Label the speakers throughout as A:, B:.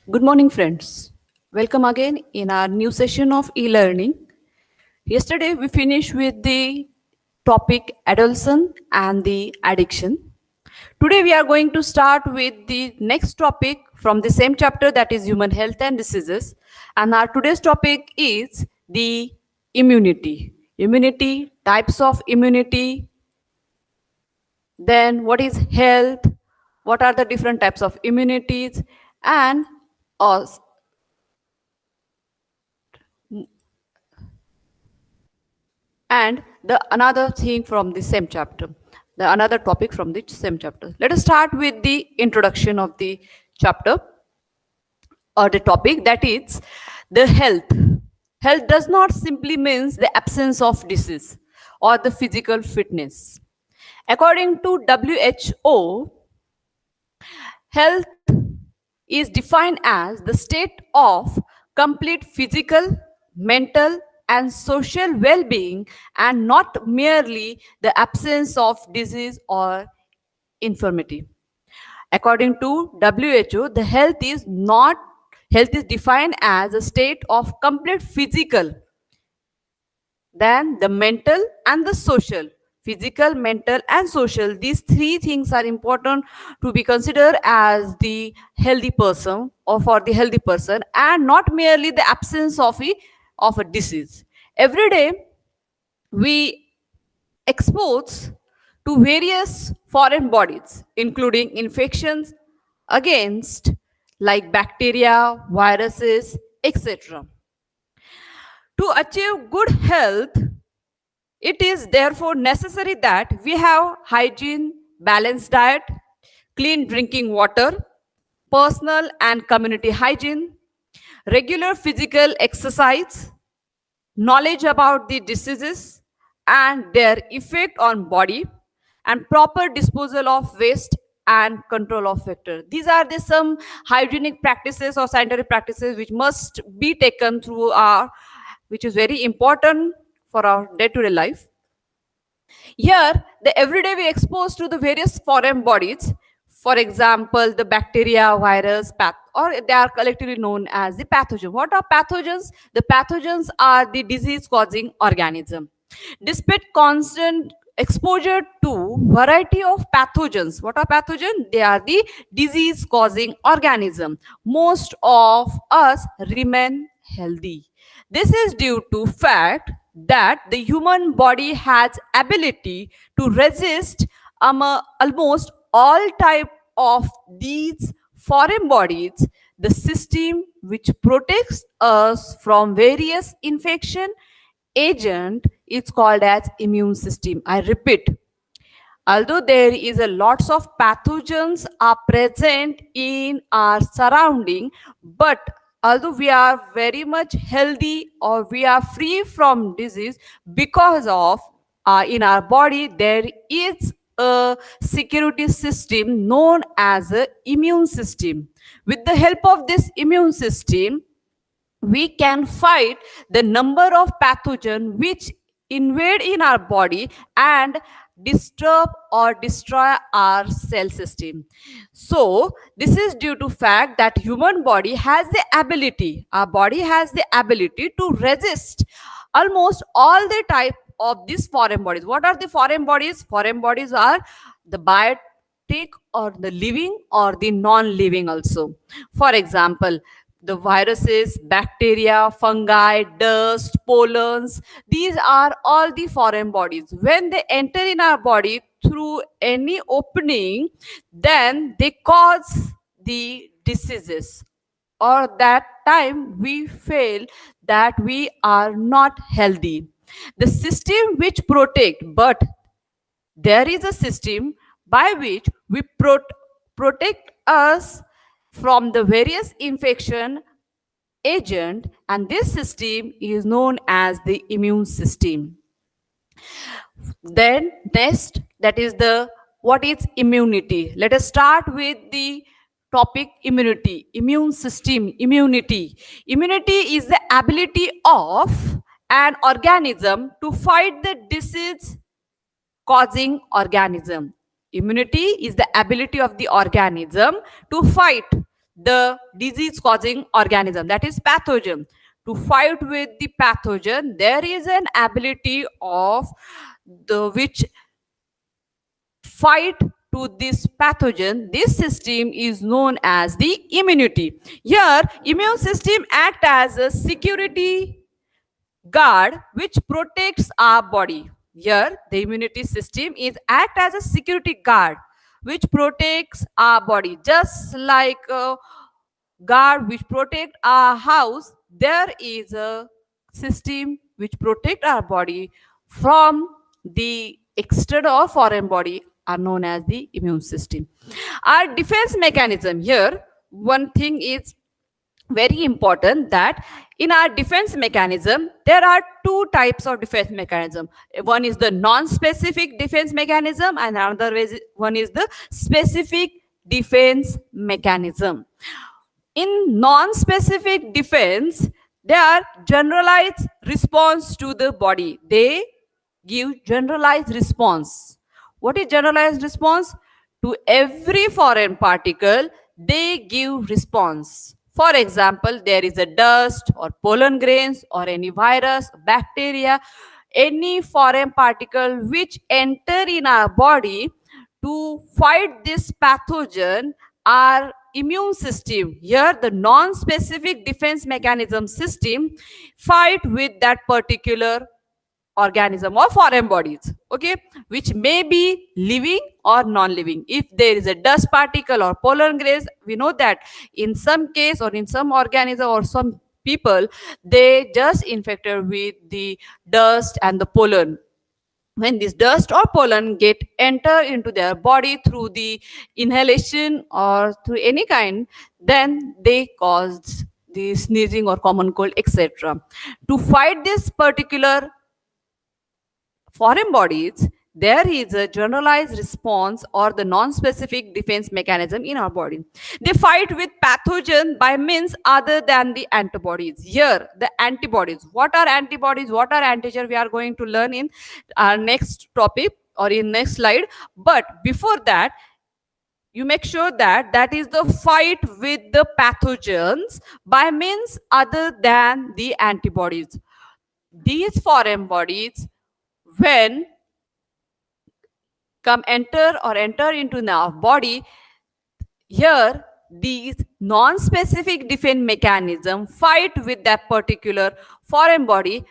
A: Good morning, friends. Welcome again in our new session of e-learning. Yesterday, we finished with the topic adolescence and the addiction. Today, we are going to start with the next topic from the same chapter, that is human health and diseases. And our today's topic is the immunity. Immunity, types of immunity, then what is health, what are the different types of immunities, and us and the another thing from the same chapter, the another topic from the same chapter. Let us start with the introduction of the chapter or the topic, that is the health. Health does not simply means the absence of disease or the physical fitness. According to WHO, health is defined as the state of complete physical, mental, and social well being, and not merely the absence of disease or infirmity. According to WHO, the health is defined as a state of complete physical, then the mental and the social. Physical, mental, and social, these three things are important to be considered as the healthy person or for the healthy person, and not merely the absence of a disease. Every day we expose to various foreign bodies, including infections against like bacteria, viruses, etc. To achieve good health, it is therefore necessary that we have hygiene, balanced diet, clean drinking water, personal and community hygiene, regular physical exercise, knowledge about the diseases and their effect on body, and proper disposal of waste and control of vector. These are the some hygienic practices or scientific practices which must be taken through our, which is very important for our day-to-day life. Here, the everyday we exposed to the various foreign bodies, for example, the bacteria, virus, or they are collectively known as the pathogen. What are pathogens? The pathogens are the disease-causing organism. Despite constant exposure to variety of pathogens, what are pathogens? They are the disease-causing organism. Most of us remain healthy. This is due to fact that the human body has ability to resist almost all type of these foreign bodies. The system which protects us from various infection agent is called as immune system. I repeat, although there is a lots of pathogens are present in our surrounding, but although we are very much healthy or we are free from disease, because of in our body there is a security system known as a immune system. With the help of this immune system, we can fight the number of pathogen which invade in our body and disturb or destroy our cell system. So this is due to fact that human body has the ability, our body has the ability to resist almost all the type of these foreign bodies. What are the foreign bodies? Foreign bodies are the biotic or the living or the non-living also. For example, the viruses, bacteria, fungi, dust, pollens, these are all the foreign bodies. When they enter in our body through any opening, then they cause the diseases, or that time we feel that we are not healthy. The system which protect, but there is a system by which we protect us from the various infection agent, and this system is known as the immune system. Then next, that is the what is immunity. Let us start with the topic immunity. Immune system, immunity. Immunity is the ability of an organism to fight the disease causing organism. Immunity is the ability of the organism to fight the disease causing organism, that is pathogen. To fight with the pathogen, there is an ability of the which fight to this pathogen. This system is known as the immunity. Here immune system act as a security guard which protects our body. Here the immunity system is act as a security guard which protects our body, just like a guard which protect our house. There is a system which protect our body from the external or foreign body are known as the immune system. Our defense mechanism, here one thing is very important, that in our defense mechanism there are two types of defense mechanism. One is the non-specific defense mechanism and one is the specific defense mechanism. In non-specific defense, they are generalized response to the body. They give generalized response. What is generalized response? To every foreign particle, they give response. For example, there is a dust or pollen grains or any virus, bacteria, any foreign particle which enter in our body. To fight this pathogen, our immune system, here the non-specific defense mechanism system, fight with that particular organism or foreign bodies, okay, which may be living or non-living. If there is a dust particle or pollen grains, we know that in some case or in some organism or some people, they just infected with the dust and the pollen. When this dust or pollen get enter into their body through the inhalation or through any kind, then they cause the sneezing or common cold, etc. To fight this particular foreign bodies, there is a generalized response or the non-specific defense mechanism in our body. They fight with pathogen by means other than the antibodies. Here, the antibodies. What are antibodies? What are antigen? We are going to learn in our next topic or in next slide. But before that, you make sure that that is the fight with the pathogens by means other than the antibodies. These foreign bodies, when enter into our body, here these non-specific defense mechanism fight with that particular foreign body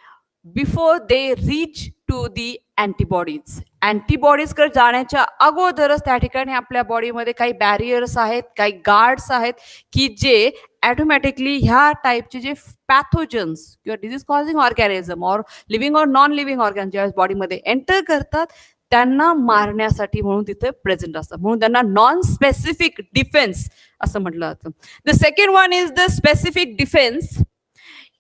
A: before they reach to the antibodies. Antibodies कडे जाण्याच्या अगोदरच त्या ठिकाणी आपल्या बॉडीमध्ये काही barriers आहेत, काही गार्ड्स आहेत की जे ऑटोमॅटिकली ह्या टाईपचे जे पॅथोजन्स किंवा डिझीज कॉझिंग ऑर्गॅनिझम और लिव्हिंग और नॉन लिव्हिंग ऑर्गॅन ज्या बॉडीमध्ये एंटर करतात त्यांना मारण्यासाठी म्हणून तिथे प्रेझेंट असतात, म्हणून त्यांना नॉन स्पेसिफिक डिफेन्स असं म्हटलं जातं. The second one is the specific defence.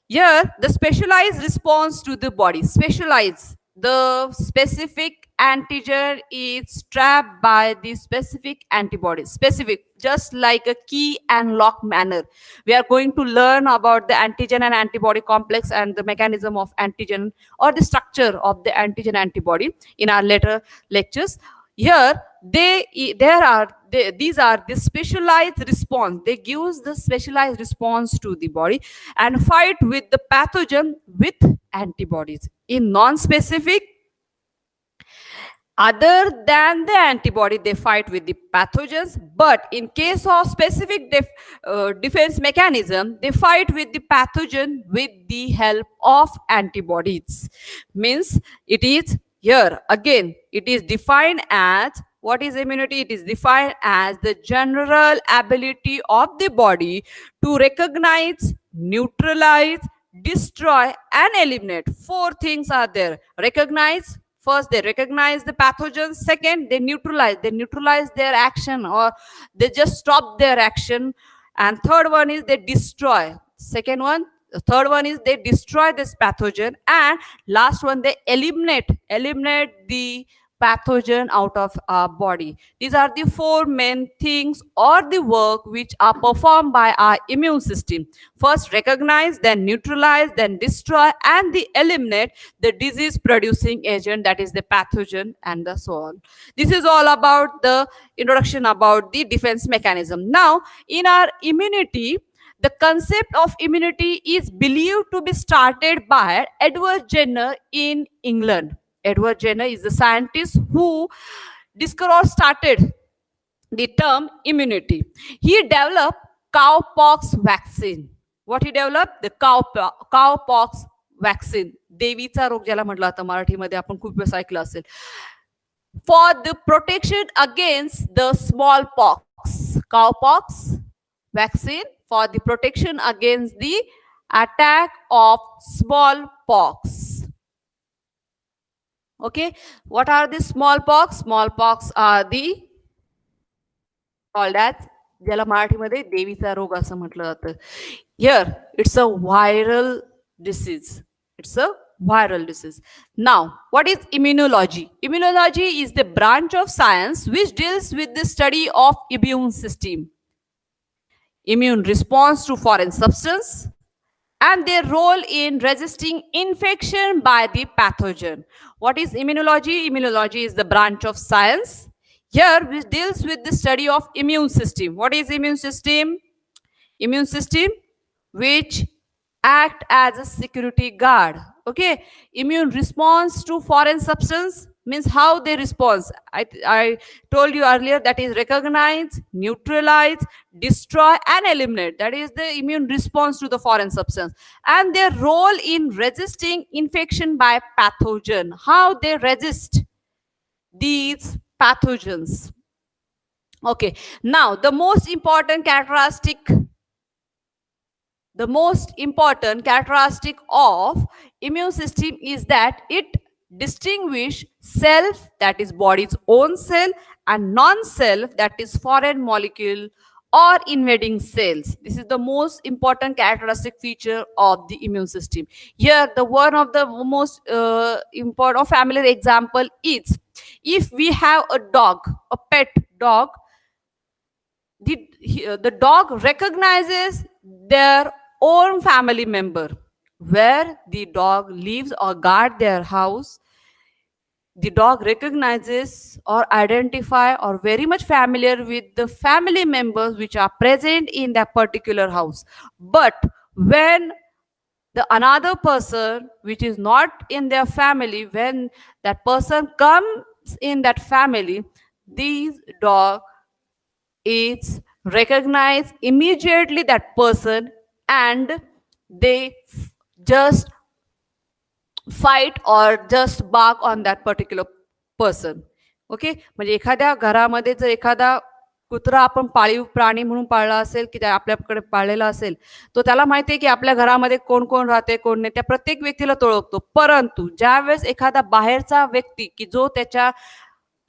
A: Here, the specialized response to the body. Specialized. The specific antigen is trapped by the specific antibodies. Specific, just like a key and lock manner. We are going to learn about the antigen and antibody complex and the mechanism of antigen or the structure of the antigen antibody in our later lectures. Here, these are the specialized response. They give the specialized response to the body and fight with the pathogen with antibodies. In non-specific, other than the antibody, they fight with the pathogens. But in case of specific defense mechanism, they fight with the pathogen with the help of antibodies. Means it is here again, it is defined as, what is immunity? It is defined as the general ability of the body to recognize, neutralize, destroy, and eliminate. Four things are there. Recognize. First, they recognize the pathogens. Second, they neutralize. They neutralize their action or they just stop their action. And third one is they destroy. Second one, the third one is they destroy this pathogen. And last one, they eliminate the pathogen out of our body. These are the four main things or the work which are performed by our immune system. First, recognize, then neutralize, then destroy, and the eliminate the disease producing agent, that is the pathogen, and the so on. This is all about the introduction about the defense mechanism. Now, in our immunity, the concept of immunity is believed to be started by Edward Jenner in England. Edward Jenner is the scientist who discovered or started the term immunity. He developed cowpox vaccine. What he developed? The cowpox vaccine. देवीचा रोग ज्याला म्हटलं आता मराठीमध्ये आपण खूप वेळेस ऐकलं असेल. For the protection against the smallpox. Cowpox vaccine for the protection against the attack of smallpox. Okay, what are the smallpox? Smallpox are the called as ज्याला मराठीमध्ये देवीचा रोग असं म्हटलं जातं. Here it's a viral disease. It's a viral disease. Now, what is immunology? Immunology is the branch of science which deals with the study of immune system, immune response to foreign substance, and their role in resisting infection by the pathogen. What is immunology? Immunology is the branch of science here which deals with the study of immune system. What is immune system? Immune system which act as a security guard. Okay, immune response to foreign substance means how they respond. I told you earlier, that is recognize, neutralize, destroy, and eliminate. That is the immune response to the foreign substance. And their role in resisting infection by pathogen. How they resist these pathogens. Okay, now the most important characteristic of immune system is that it distinguish self, that is body's own cell, and non-self, that is foreign molecule or invading cells. This is the most important characteristic feature of the immune system. Here, the one of the most important or familiar example is, if we have a dog, a pet dog, the dog recognizes their own family member. Where the dog lives or guard their house, the dog recognizes or identify or very much familiar with the family members which are present in that particular house. But when the another person which is not in their family, when that person comes in that family, these dog is recognize immediately that person, and they just fight or just bark on that particular person. Okay, म्हणजे एखाद्या घरामध्ये जर एखादा कुत्रा आपण पाळीव प्राणी म्हणून पाळला असेल, की आपल्याकडे पाळलेला असेल, तो त्याला माहिती आहे की आपल्या घरामध्ये कोण कोण राहते कोण नाही, त्या प्रत्येक व्यक्तीला तो ओळखतो. परंतु ज्यावेळेस एखादा बाहेरचा व्यक्ती की जो त्याच्या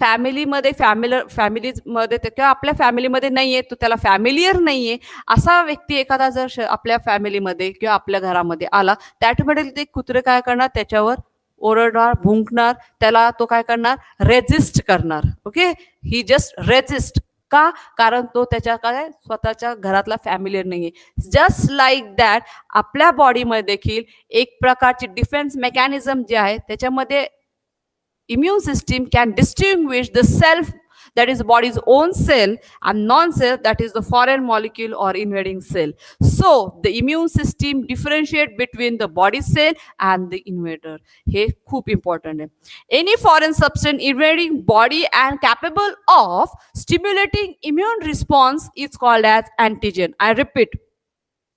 A: फॅमिलीमध्ये किंवा आपल्या फॅमिलीमध्ये नाहीये, तो त्याला फॅमिलियर नाहीये असा व्यक्ती एखादा जर आपल्या फॅमिलीमध्ये किंवा आपल्या घरामध्ये आला, त्यामध्ये ते कुत्रे काय करणार, त्याच्यावर ओरडणार, भुंकणार, त्याला तो काय करणार, रेजिस्ट करणार. ओके, ही जस्ट रेजिस्ट. का? कारण तो त्याच्या काय स्वतःच्या घरातला फॅमिलियर नाहीये. जस्ट लाईक दॅट आपल्या बॉडीमध्ये देखील एक प्रकारची डिफेन्स मेकॅनिझम जे आहे, त्याच्यामध्ये immune system can distinguish the self, that is body's own cell, and non-self, that is the foreign molecule or invading cell. So the immune system differentiate between the body cell and the invader. Hey, खूप important है. Any foreign substance invading body and capable of stimulating immune response is called as antigen. I repeat,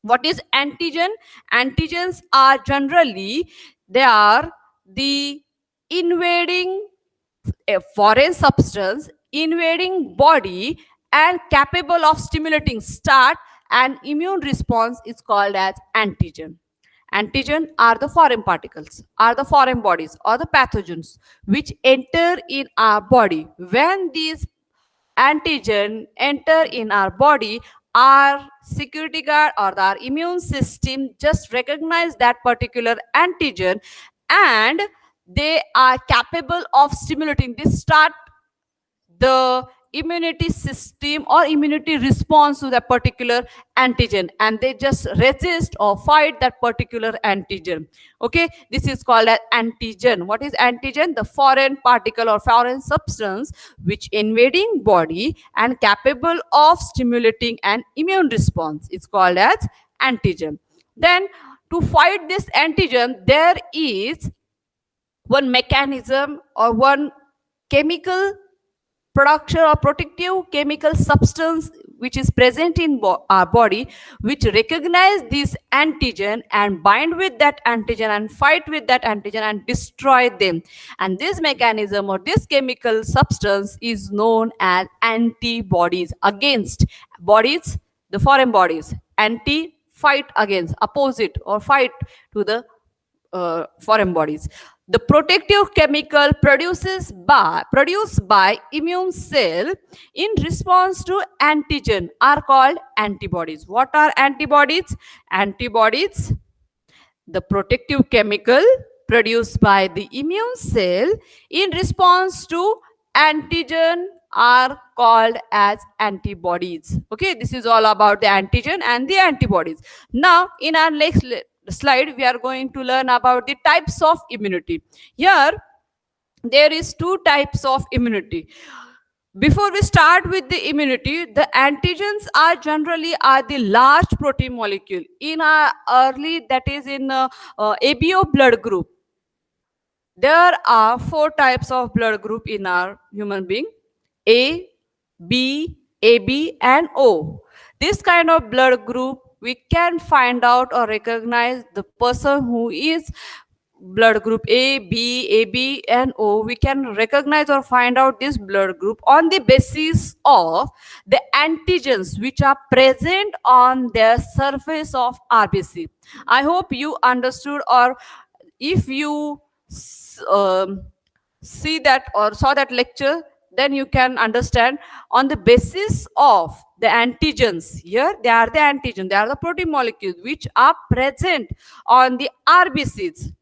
A: what is antigen? Antigens are generally, they are the invading a foreign substance, invading body and capable of stimulating start an immune response is called as antigen. Antigen are the foreign particles, are the foreign bodies or the pathogens which enter in our body. When these antigen enter in our body, our security guard or our immune system just recognize that particular antigen, and they are capable of stimulating, they start the immunity system or immunity response to that particular antigen, and they just resist or fight that particular antigen. Okay, this is called as antigen. What is antigen? The foreign particle or foreign substance which invading body and capable of stimulating an immune response. It's called as antigen. Then to fight this antigen, there is one mechanism or one chemical production or protective chemical substance which is present in our body, which recognize this antigen and bind with that antigen and fight with that antigen and destroy them. And this mechanism or this chemical substance is known as antibodies against bodies, the foreign bodies. Anti, fight against, opposite or fight to the foreign bodies. The protective chemical produced by immune cell in response to antigen are called antibodies. What are antibodies? Antibodies, the protective chemical produced by the immune cell in response to antigen are called as antibodies. Okay, this is all about the antigen and the antibodies. Now in our next slide we are going to learn about the types of immunity. Here there is two types of immunity. Before we start with the immunity, the antigens are generally are the large protein molecule in our early, that is in ABO blood group. There are four types of blood group in our human being: A, B, AB, and O. This kind of blood group we can find out or recognize the person who is blood group A, B, AB, and O. We can recognize or find out this blood group on the basis of the antigens which are present on their surface of RBC. I hope you understood, or if you see that or saw that lecture, then you can understand on the basis of the antigens. Here they are the antigens, they are the protein molecules which are present on the RBCs,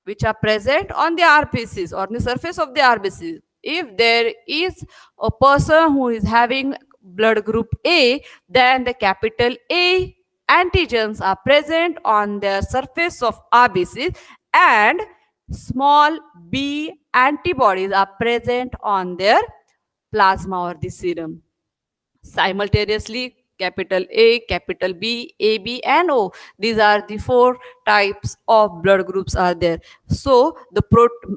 A: which are present on the RBCs or on the surface of the RBCs. If there is a person who is having blood group A, then the capital A antigens are present on their surface of RBCs, and small b antibodies are present on their plasma or the serum. Simultaneously, capital A, capital B, AB, and O. These are the four types of blood groups are there. So the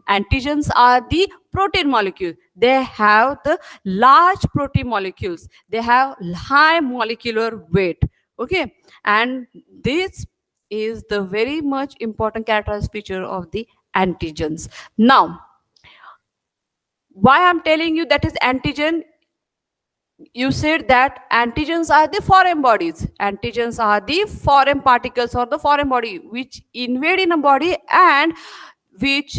A: antigens are the protein molecule. They have the large protein molecules. They have high molecular weight. Okay, and this is the very much important characteristic feature of the antigens. Now, why I'm telling you that is antigen? You said that antigens are the foreign bodies. Antigens are the foreign particles or the foreign body which invade in a body and which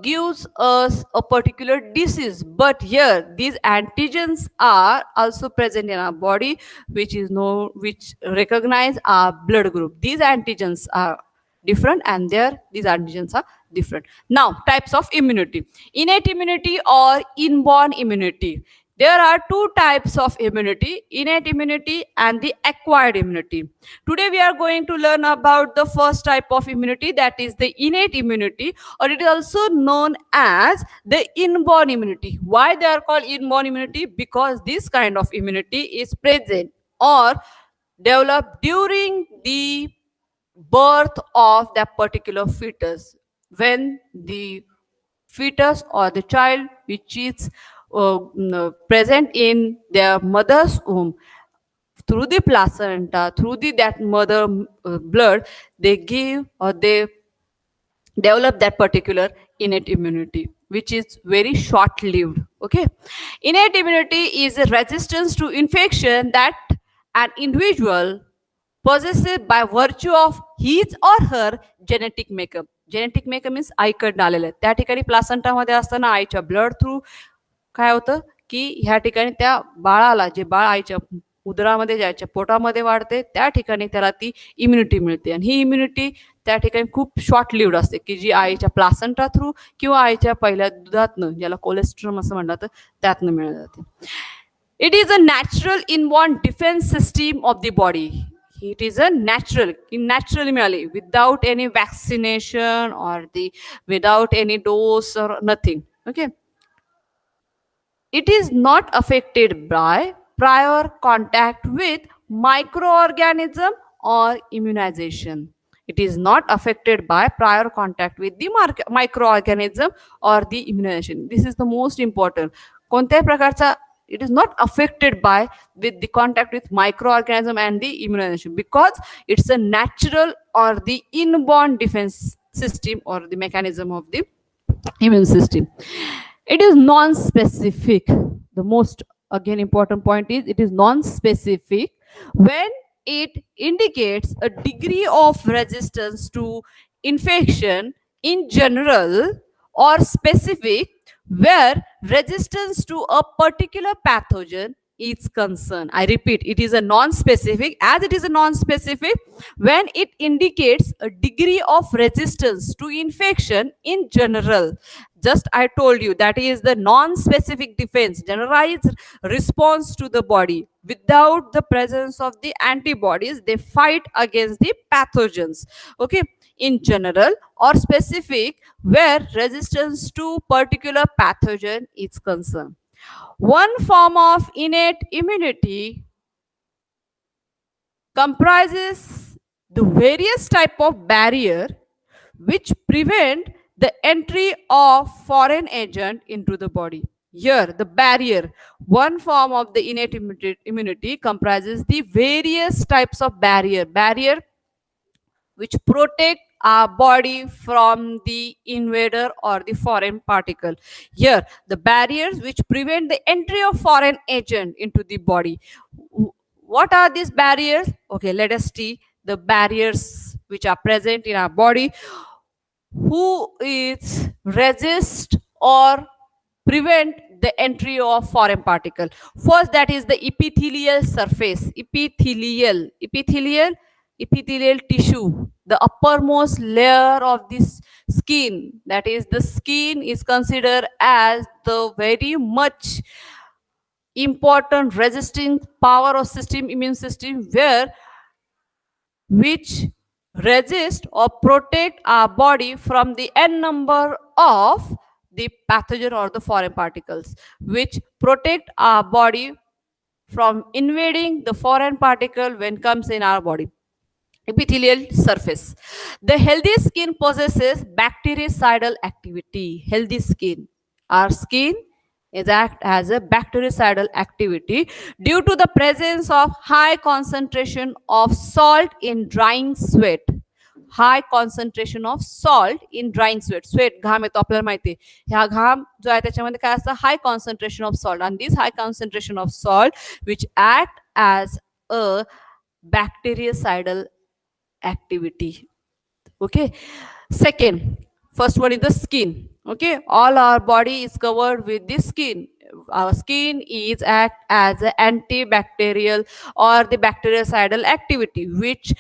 A: gives us a particular disease. But here these antigens are also present in our body, which is which recognize our blood group. These antigens are different, and these antigens are different. Now, types of immunity: innate immunity or inborn immunity. There are two types of immunity: innate immunity and the acquired immunity. Today we are going to learn about the first type of immunity, that is the innate immunity, or it is also known as the inborn immunity. Why they are called inborn immunity? Because this kind of immunity is present or developed during the birth of that particular fetus, when the fetus or the child which is present in their mother's womb, through the placenta, through that mother blood, they give or they develop that particular innate immunity, which is very short lived. Okay, innate immunity is a resistance to infection that an individual possesses by virtue of his or her genetic makeup. Genetic makeup means आईकडनं आलेलं आहे. त्या ठिकाणी प्लासंटामध्ये असताना आईच्या blood through काय होतं की ह्या ठिकाणी त्या बाळाला, जे बाळ आईच्या उदरामध्ये जायच्या पोटामध्ये वाढते, त्या ठिकाणी त्याला ती इम्युनिटी मिळते. आणि ही इम्युनिटी त्या ठिकाणी खूप शॉर्ट लिव्ड असते, की जी आईच्या प्लासंटा थ्रू किंवा आईच्या पहिल्या दुधातनं, ज्याला कोलेस्ट्रॉल असं म्हणलं तर त्यातनं मिळत जाते. It is a natural inborn defense system of the body. It is a natural, naturally merely, without any vaccination or the without any dose or nothing. Okay. It is not affected by prior contact with microorganism or immunization. It is not affected by prior contact with the microorganism or the immunization. This is the most important. कोणत्याही प्रकारचा it is not affected by with the contact with microorganism and the immunization, because it's a natural or the inborn defense system or the mechanism of the immune system. It is non-specific. The most again important point is it is non-specific when it indicates a degree of resistance to infection in general, or specific where resistance to a particular pathogen is concerned. I repeat, it is a non-specific, as it is a non-specific when it indicates a degree of resistance to infection in general. Just I told you that is the non-specific defense, generalized response to the body. Without the presence of the antibodies, they fight against the pathogens. Okay, in general, or specific where resistance to particular pathogen is concerned. One form of innate immunity comprises the various type of barrier which prevent the entry of foreign agent into the body. Here, the barrier, one form of the innate immunity comprises the various types of barrier which protect our body from the invader or the foreign particle. Here, the barriers which prevent the entry of foreign agent into the body. What are these barriers? Okay, let us see the barriers which are present in our body. Who is resist or prevent the entry of foreign particle? First, that is the epithelial surface. Epithelial tissue, the uppermost layer of this skin, that is the skin is considered as the very much important resisting power of system, immune system, where which resist or protect our body from the n number of the pathogen or the foreign particles, which protect our body from invading the foreign particle when comes in our body. Epithelial surface. The healthy skin possesses bactericidal activity. Healthy skin. Our skin is act as a bactericidal activity due to the presence of high concentration of salt in drying sweat. High concentration of salt in drying sweat. Sweat, घाम येतो आपल्याला माहिती आहे. ह्या घाम जो आहे त्याच्यामध्ये काय असतं, high concentration of salt, and this high concentration of salt which act as a bactericidal activity. Okay, second, first one is the skin. Okay, all our body is covered with the skin. Our skin is act as an antibacterial or the bactericidal activity which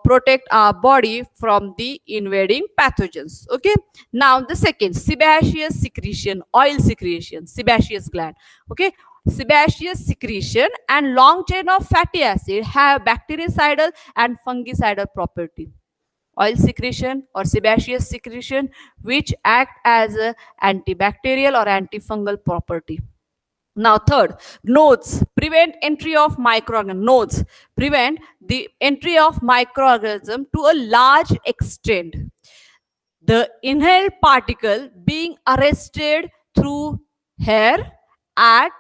A: protect our body from the invading pathogens. Okay, now the second, sebaceous secretion, oil secretion, sebaceous gland. Okay, sebaceous secretion and long chain of fatty acid have bactericidal and fungicidal property. Oil secretion or sebaceous secretion which act as a antibacterial or antifungal property. Now third, nodes prevent entry of microorganisms. Nodes prevent the entry of microorganism to a large extent. The inhaled particle being arrested through hair, at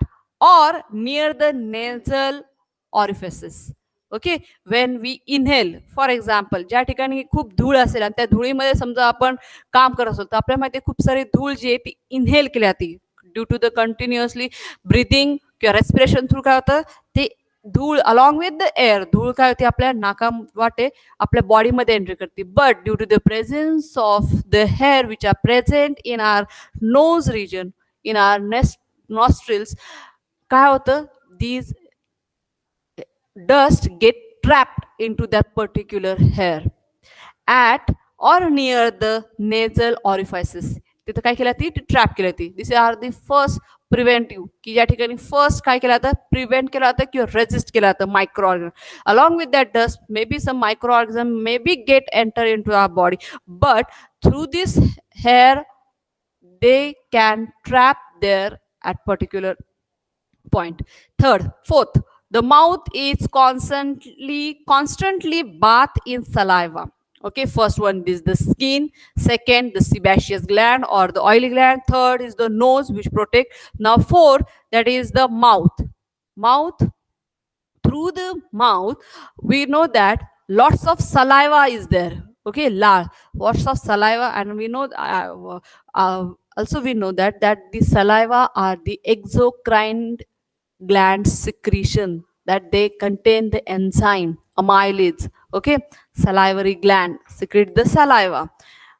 A: or near the nasal orifices. Okay, when we inhale, for example ज्या ठिकाणी खूप धूळ असेल आणि त्या धुळीमध्ये समजा आपण काम करत असतो तर आपल्या माहिती खूप सारी धूळ जी आहे ती इनहेल केली जाते due to the continuously breathing किंवा रेस्पिरेशन थ्रू काय होतं ते धूळ अलॉंग विथ द एअर, धूळ काय होते आपल्या नाका वाटे आपल्या बॉडीमध्ये एंट्री करते. But due to the presence of the hair which are present in our nose region, in our nostrils, काय होतं, these dust get trapped into that particular hair at or near the nasal orifices. तिथं काय केलं ती trap केली ती. This are the first preventive की या ठिकाणी फर्स्ट काय केलं जातं प्रिव्हेंट केलं जातं किंवा रेजिस्ट केलं जातं microorganism along with that dust may be some microorganism may be get enter in to our body but through this hair they can trap there at particular point. Third, fourth, the mouth is constantly bathed in saliva. Okay, first one is the skin, second the sebaceous gland or the oily gland, third is the nose which protect. Now fourth, that is the mouth. Through the mouth we know that lots of saliva is there. Okay, lots of saliva, and we know also we know that the saliva are the exocrine gland secretion, that they contain the enzyme amylase. Okay, salivary gland secrete the saliva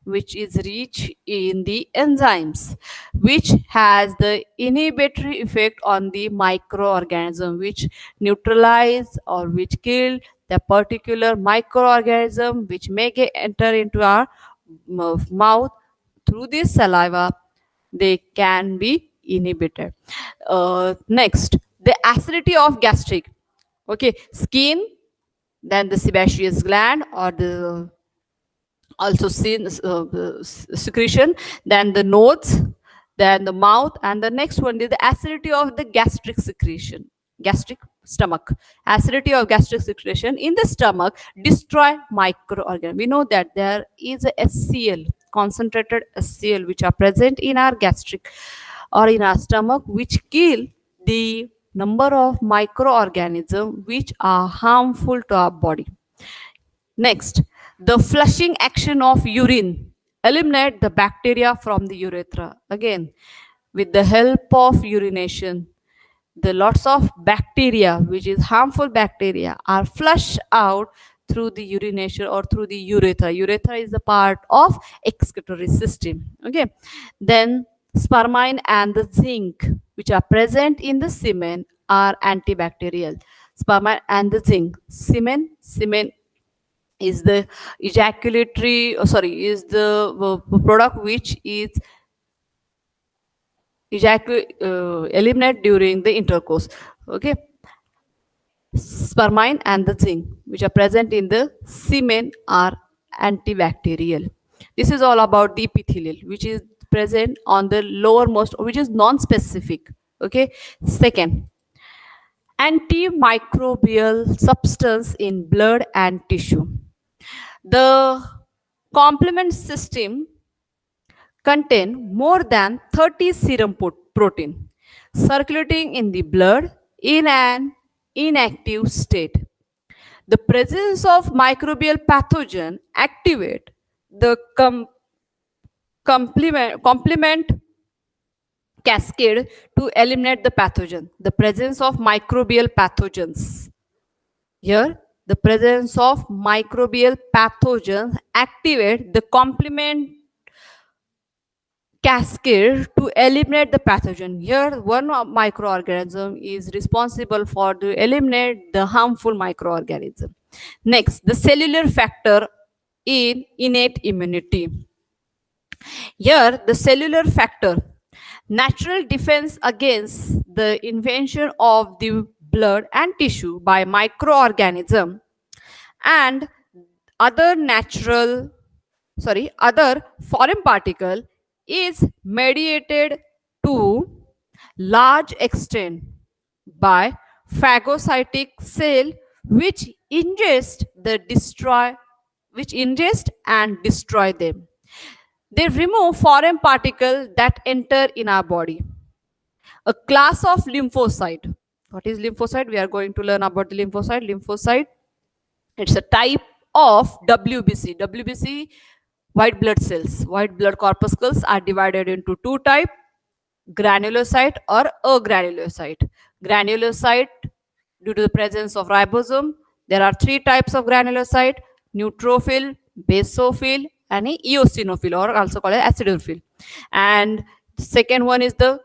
A: which is rich in the enzymes, which has the inhibitory effect on the microorganism, which neutralize or which kill the particular microorganism which may get enter into our mouth. Through this saliva they can be inhibited. Next, the acidity of gastric. Okay, skin, then the sebaceous gland or the also secretion, then the nose, then the mouth, and the next one is the acidity of the gastric secretion. Gastric stomach, acidity of gastric secretion in the stomach destroy microorganisms. We know that there is a HCl, concentrated HCl, which are present in our gastric or in our stomach, which kill the number of microorganisms which are harmful to our body. Next, the flushing action of urine eliminate the bacteria from the urethra. Again, with the help of urination, the lots of bacteria, which is harmful bacteria, are flushed out through the urination or through the urethra. Urethra is a part of excretory system. Okay, then spermine and the zinc, which are present in the semen, are antibacterial. Spermine and the zinc. Semen is the ejaculatory, is the product which is eliminate during the intercourse. Okay, spermine and the zinc which are present in the semen are antibacterial. This is all about the epithelial, which is present on the lowermost, which is non-specific. Okay, second, antimicrobial substance in blood and tissue. The complement system contain more than 30 serum protein circulating in the blood in an inactive state. The presence of microbial pathogen activate the complement cascade to eliminate the pathogen. The presence of microbial pathogens. Here, the presence of microbial pathogens activate the complement cascade to eliminate the pathogen. Here, one microorganism is responsible for to eliminate the harmful microorganism. Next, the cellular factor in innate immunity. Here, the cellular factor, natural defense against the invasion of the blood and tissue by microorganism and other other foreign particle is mediated to large extent by phagocytic cell which ingest and destroy them. They remove foreign particles that enter in our body. A class of lymphocyte. What is lymphocyte? We are going to learn about the lymphocyte. Lymphocyte, it's a type of WBC. WBC, white blood cells. White blood corpuscles are divided into two types, granulocyte or agranulocyte. Granulocyte, due to the presence of ribosome, there are three types of granulocyte: neutrophil, basophil, and eosinophil, or also called acidophil. And second one is the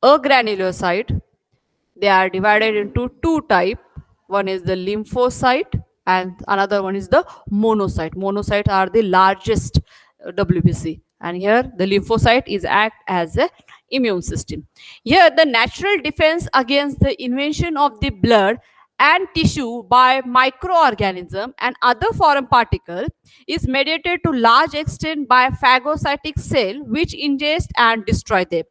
A: agranulocyte. They are divided into two type. One is the lymphocyte and another one is the monocyte. Monocytes are the largest WBC, and here the lymphocyte is act as a immune system. Here the natural defense against the invasion of the blood and tissue by microorganism and other foreign particle is mediated to large extent by phagocytic cell which ingest and destroy them.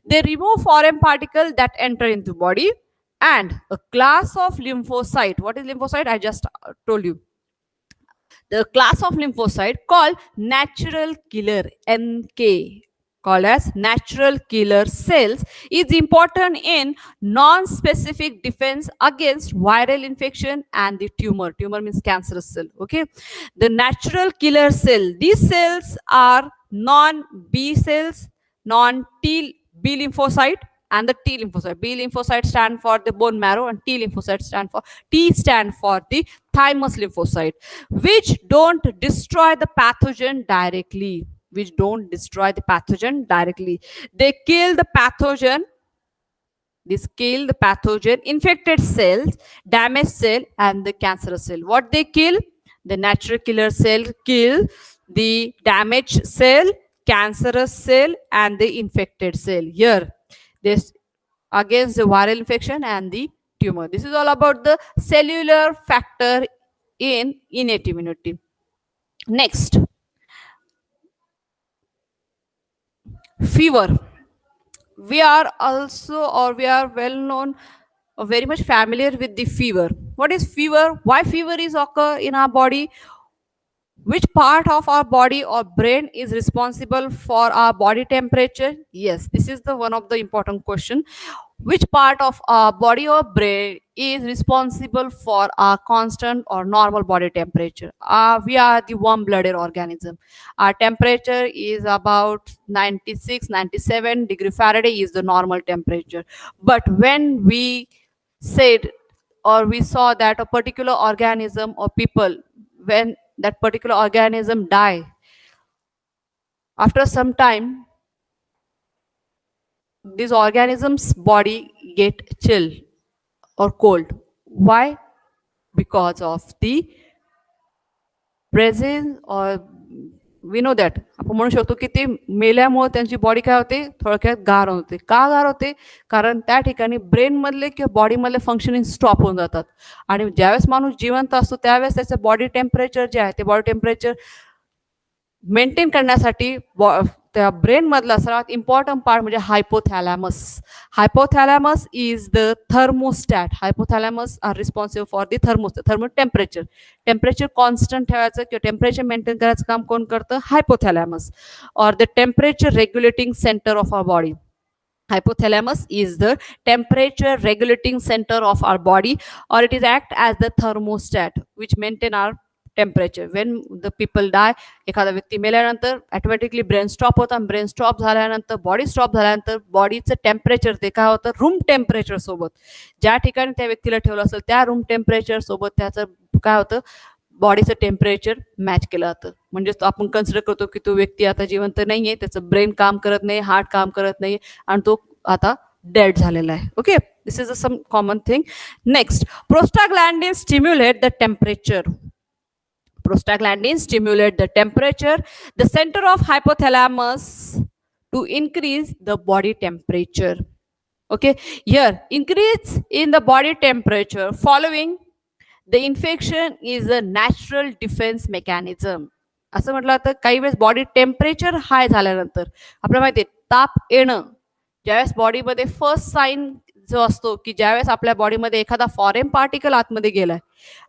A: They remove foreign particles that enter into body, and a class of lymphocyte. What is lymphocyte? I just told you. The class of lymphocyte called natural killer NK, called as natural killer cells, is important in non-specific defense against viral infection and the tumor. Tumor means cancerous cell. Okay, the natural killer cell. These cells are non-B cells, non-T B lymphocyte and the T lymphocyte. B lymphocyte stand for the bone marrow and T stand for the thymus lymphocyte, which don't destroy the pathogen directly. They kill the pathogen. This kill the pathogen, infected cells, damaged cell, and the cancerous cell. What they kill? The natural killer cell kill the damaged cell, cancerous cell, and the infected cell. Here, this against the viral infection and the tumor. This is all about the cellular factor in innate immunity. Next, fever. We are also, or we are well known, or very much familiar with the fever. What is fever? Why fever is occur in our body? Which part of our body or brain is responsible for our body temperature? Yes, this is the one of the important question. Which part of our body or brain is responsible for our constant or normal body temperature? We are the warm-blooded organism. Our temperature is about 96, 97 degree Fahrenheit is the normal temperature. But when we said or we saw that a particular organism or people, when that particular organism die, after some time this organism's body get chill or cold. Why? Because of the presence or we know that आपण म्हणू शकतो की ते मेल्यामुळे त्यांची body काय होते थोडक्यात गार होते. का गार होते? कारण त्या ठिकाणी ब्रेन मधले किंवा बॉडी मधले फंक्शनिंग स्टॉप होऊन जातात आणि ज्यावेळेस माणूस जिवंत असतो त्यावेळेस त्याचं बॉडी टेम्परेचर जे आहे ते बॉडी टेम्परेचर मेंटेन करण्यासाठी त्या ब्रेन मधला सर्वात इम्पॉर्टंट पार्ट म्हणजे hypothalamus. Hypothalamus is the thermostat. Hypothalamus are responsible for the thermo temperature constant ठेवायचं किंवा टेम्परेचर मेंटेन करायचं काम कोण करतं? Hypothalamus are the temperature regulating centre of our body. Hypothalamus is the temperature regulating center of our body, or it is act as the thermostat which maintain our temperature. When the people die, एखादा व्यक्ती मेल्यानंतर automatically brain stop होतं. Brain stop झाल्यानंतर body stop झाल्यानंतर बॉडीचं temperature ते काय होतं? रूम टेम्परेचर सोबत ज्या ठिकाणी त्या व्यक्तीला ठेवलं असेल त्या रूम टेम्परेचर सोबत त्याचं काय होतं? बॉडीचं टेम्परेचर मॅच केलं जातं. म्हणजे आपण कन्सिडर करतो की तो व्यक्ती आता जिवंत नाहीये, त्याचं ब्रेन काम करत नाही, हार्ट काम करत नाही आणि तो आता डेड झालेला आहे. Okay, this is some common thing. Next, prostaglandin stimulate the temperature. Prostaglandins stimulate the temperature, the center of hypothalamus, to increase the body temperature. Okay, here increase in the body temperature following the infection is a natural defense mechanism. असं म्हटलं जातं काही वेळेस body temperature हाय झाल्यानंतर आपल्याला माहिती आहे ताप येणं, ज्यावेळेस बॉडीमध्ये फर्स्ट साईन जो असतो की ज्यावेळेस आपल्या बॉडीमध्ये एखादा फॉरेन पार्टिकल आतमध्ये गेलाय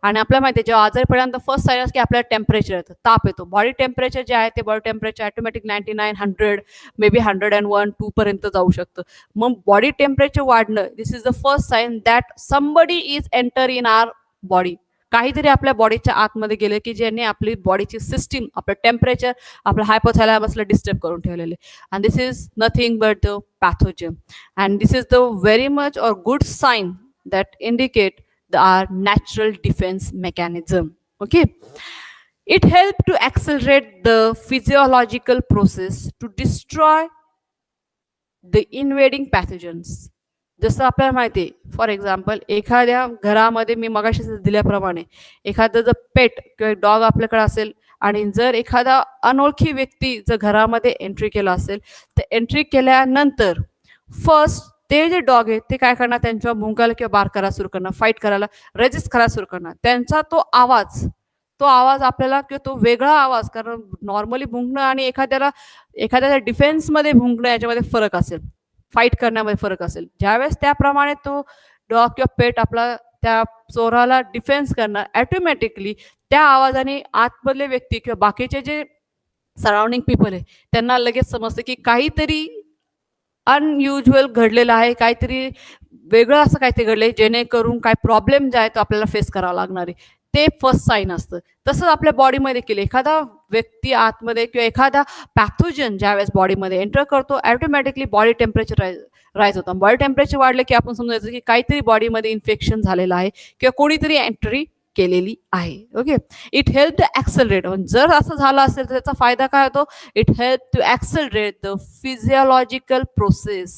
A: आणि आपल्याला माहिती आहे जेव्हा आजारी पडल्यानंतर फर्स्ट साईन की आपल्याला टेम्परेचर येतं, ताप येतो. बॉडी टेम्परेचर जे आहे ते body temperature automatic 99, 100, may be 101, 2 पर्यंत जाऊ शकतं. मग बॉडी टेम्परेचर वाढणं, this is the first sign that somebody is enter in our body. काहीतरी आपल्या बॉडीच्या आतमध्ये गेले की ज्याने आपली बॉडीची सिस्टीम, आपलं टेम्परेचर, आपल्या हायपोथॅलॅमसला डिस्टर्ब करून ठेवलेले. And this is nothing but the pathogen, and this is the very much or good sign that indicate our natural defense mechanism. Okay, it helps to accelerate the physiological process to destroy the invading pathogens. जसं आपल्याला माहिती आहे, for example एखाद्या घरामध्ये मी मगाशी दिल्याप्रमाणे एखादं जर पेट किंवा डॉग आपल्याकडे असेल आणि जर एखादा अनोळखी व्यक्ती जर घरामध्ये एंट्री केला असेल, तर एंट्री केल्यानंतर फर्स्ट ते जे डॉग आहेत ते काय करणार, त्यांच्या भुंकायला किंवा बार करायला सुरू करणार, फाईट करायला, रेजिस्ट करायला सुरू करणार. त्यांचा तो आवाज आपल्याला किंवा तो वेगळा आवाज, कारण नॉर्मली भुंकणं आणि एखाद्याच्या डिफेन्समध्ये भुंकणं याच्यामध्ये फरक असेल, फाईट करण्यामध्ये फरक असेल. ज्यावेळेस त्याप्रमाणे तो डॉग किंवा पेट आपला त्या चोराला डिफेन्स करणार, ऑटोमॅटिकली त्या आवाजाने आतमधले व्यक्ती किंवा बाकीचे जे सराउंडिंग पीपल आहे त्यांना लगेच समजतं की काहीतरी अनयुज्युअल घडलेलं आहे, काहीतरी वेगळं असं काहीतरी घडलंय, जेणेकरून काय प्रॉब्लेम जे आहे तो आपल्याला फेस करावा लागणार आहे. ते फर्स्ट साईन असतं. तसंच आपल्या बॉडीमध्ये देखील एखादा व्यक्ती आतमध्ये किंवा एखादा पॅथोजन ज्यावेळेस बॉडीमध्ये एंटर करतो, ऑटोमॅटिकली बॉडी टेम्परेचर राईज होतं. बॉडी टेम्परेचर वाढलं की आपण समजायचं की काहीतरी बॉडीमध्ये इन्फेक्शन झालेलं आहे किंवा कोणीतरी एंट्री केलेली आहे. Okay, it help to accelerate. जर असं झालं असेल तर त्याचा फायदा काय होतो? It help to accelerate the physiological process.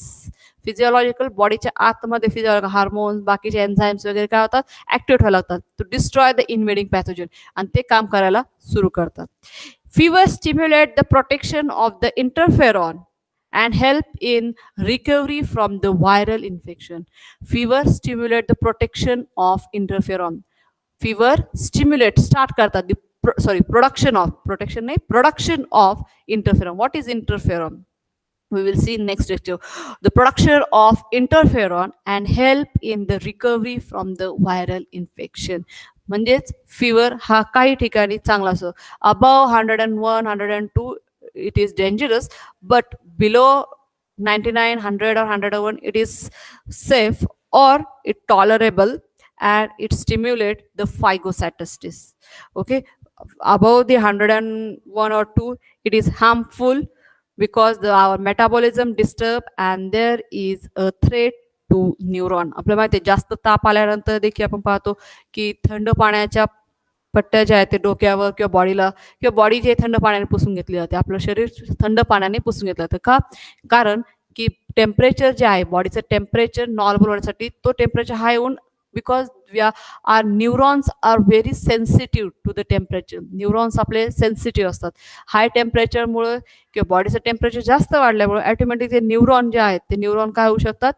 A: Physiological बॉडीच्या आतमध्ये फिजिओलॉजिकल हार्मोन्स, बाकीचे एन्झाईम्स वगैरे काय होतात, ॲक्टिव्हेट व्हायला लागतात टू डिस्ट्रॉय द इन्व्हेडिंग पॅथोजन, आणि ते काम करायला सुरू करतात. Fever stimulate the protection of the interferon and help in recovery from the viral infection. Fever stimulate the protection of interferon. Fever stimulate start करतात production of, protection नाही, production of interferon. What is interferon? We will see in next lecture. The production of interferon and help in the recovery from the viral infection. म्हणजेच fibre हा काही ठिकाणी चांगला असतो. Above 101, 102 it is dangerous, but below 99, 100 or 101 it is safe or it tolerable, and it stimulate the phagocytosis. Okay, above the 101 or 2 it is harmful because our metabolism disturb and there is a threat to neuron. आपल्याला माहिती आहे जास्त ताप आल्यानंतर देखील आपण पाहतो की थंड पाण्याच्या पट्ट्या ज्या आहेत ते डोक्यावर किंवा बॉडीला किंवा बॉडी जे थंड पाण्याने पुसून घेतली जाते, आपलं शरीर थंड पाण्याने पुसून घेतलं जातं. का? कारण की टेम्परेचर जे आहे बॉडीचं टेम्परेचर नॉर्मल होण्यासाठी तो टेम्परेचर हाय होऊन, because our neurons are very sensitive to the temperature. Neurons आपले सेन्सिटिव्ह असतात. हाय टेम्परेचरमुळे किंवा बॉडीचं टेम्परेचर जास्त वाढल्यामुळे ऑटोमॅटिक ते न्यूरॉन जे आहेत ते न्यूरॉन काय होऊ शकतात,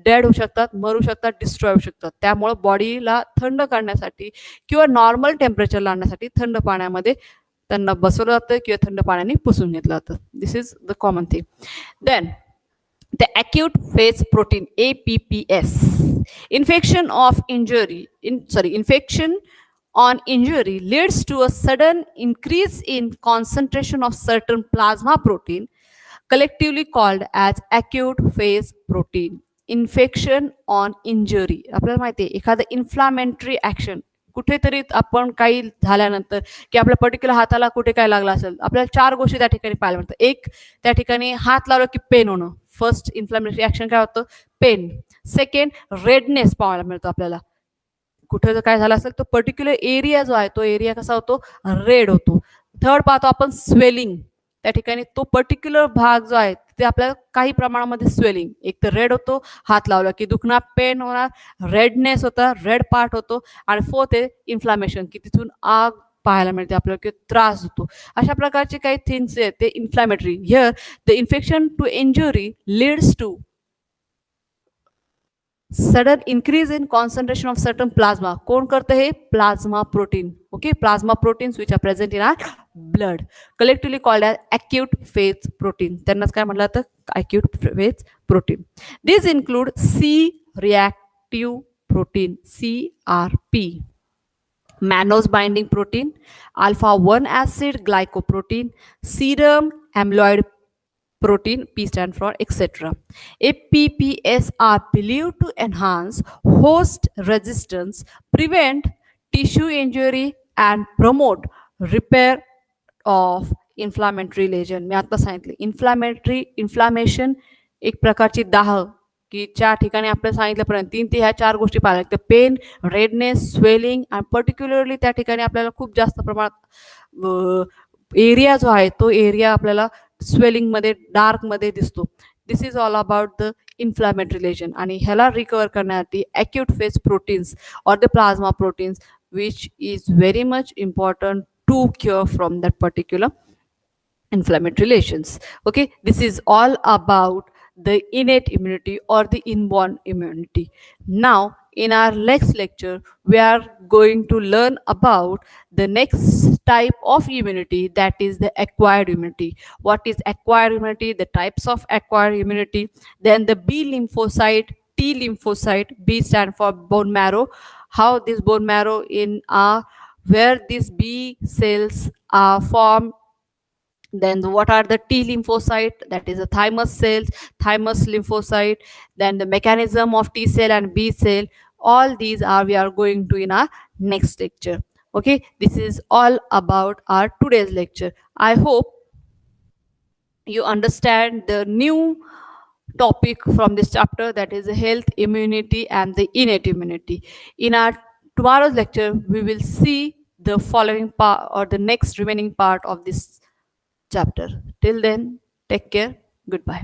A: डेड होऊ शकतात, मरू शकतात, डिस्ट्रॉय होऊ शकतात. त्यामुळे बॉडीला थंड करण्यासाठी किंवा नॉर्मल टेम्परेचरला आणण्यासाठी थंड पाण्यामध्ये त्यांना बसवलं जातं किंवा थंड पाण्याने पुसून घेतलं जातं. This is the common thing. Then the acute phase protein APPS. Infection on injury leads to a sudden increase in concentration of certain plasma protein, collectively called as acute phase protein. Infection on injury, आपल्याला माहिती आहे एखादं inflammatory action कुठेतरी आपण काही झाल्यानंतर की आपल्या पर्टिक्युलर हाताला कुठे काय लागलं असेल, आपल्याला 4 गोष्टी त्या ठिकाणी पाहायला मिळतात. एक, त्या ठिकाणी हात लावलं की पेन होणं. फर्स्ट इन्फ्लामेटरी ॲक्शन काय होतं? पेन. सेकंड, रेडनेस पाहायला मिळतो आपल्याला. कुठे जर काय झालं असेल तो पर्टिक्युलर एरिया जो आहे तो एरिया कसा होतो? रेड होतो. थर्ड पाहतो आपण स्वेलिंग. त्या ठिकाणी तो पर्टिक्युलर भाग जो आहे ते आपल्याला काही प्रमाणामध्ये स्वेलिंग, एक तर रेड होतो, हात लावला की दुखणार, पेन होणार, रेडनेस होता, रेड पार्ट होतो, आणि फोर्थ आहे इन्फ्लामेशन, की तिथून आग पाहायला मिळते आपल्याला किंवा त्रास होतो. अशा प्रकारचे काही थिंग्स आहेत ते inflammatory. Here the infection to injury leads to sudden increase in concentration of certain plasma. कोण करतं हे? Plasma protein. Okay, plasma proteins which are present in our blood, collectively called as acute phase protein. त्यांनाच काय म्हटलं जातं? Acute phase protein. This include C reactive protein CRP, mannose binding protein, alpha 1 acid glycoprotein, serum amyloid protein, P stand for etc. APPS are believed to enhance host resistance, prevent tissue injury and promote repair of inflammatory lesion. मी आता सांगितले inflammation एक प्रकारची दाह, की ज्या ठिकाणी आपल्याला सांगितल्यापर्यंत 3 ते ह्या 4 गोष्टी पाहायला लागतात. पेन, रेडनेस, स्वेलिंग, आणि पर्टिक्युलरली त्या ठिकाणी आपल्याला खूप जास्त प्रमाणात एरिया जो आहे तो एरिया आपल्याला स्वेलिंगमध्ये डार्कमध्ये दिसतो. This is all about the inflammatory lesion आणि ह्याला रिकवर करण्यासाठी acute phase proteins or the plasma proteins which is very much important to cure from that particular inflammatory lesions. Okay, this is all about the innate immunity or the inborn immunity. Now in our next lecture we are going to learn about the next type of immunity, that is the acquired immunity. What is acquired immunity, the types of acquired immunity, then the B lymphocyte, T lymphocyte. B stand for bone marrow, how this bone marrow in our, where these B cells are formed. Then what are the T lymphocyte, that is the thymus cells, thymus lymphocyte. Then the mechanism of T cell and B cell. All these are we are going to in our next lecture. Okay, this is all about our today's lecture. I hope you understand the new topic from this chapter, that is the health, immunity and the innate immunity. In our tomorrow's lecture we will see the following part or the next remaining part of this chapter. Till then, take care. Goodbye.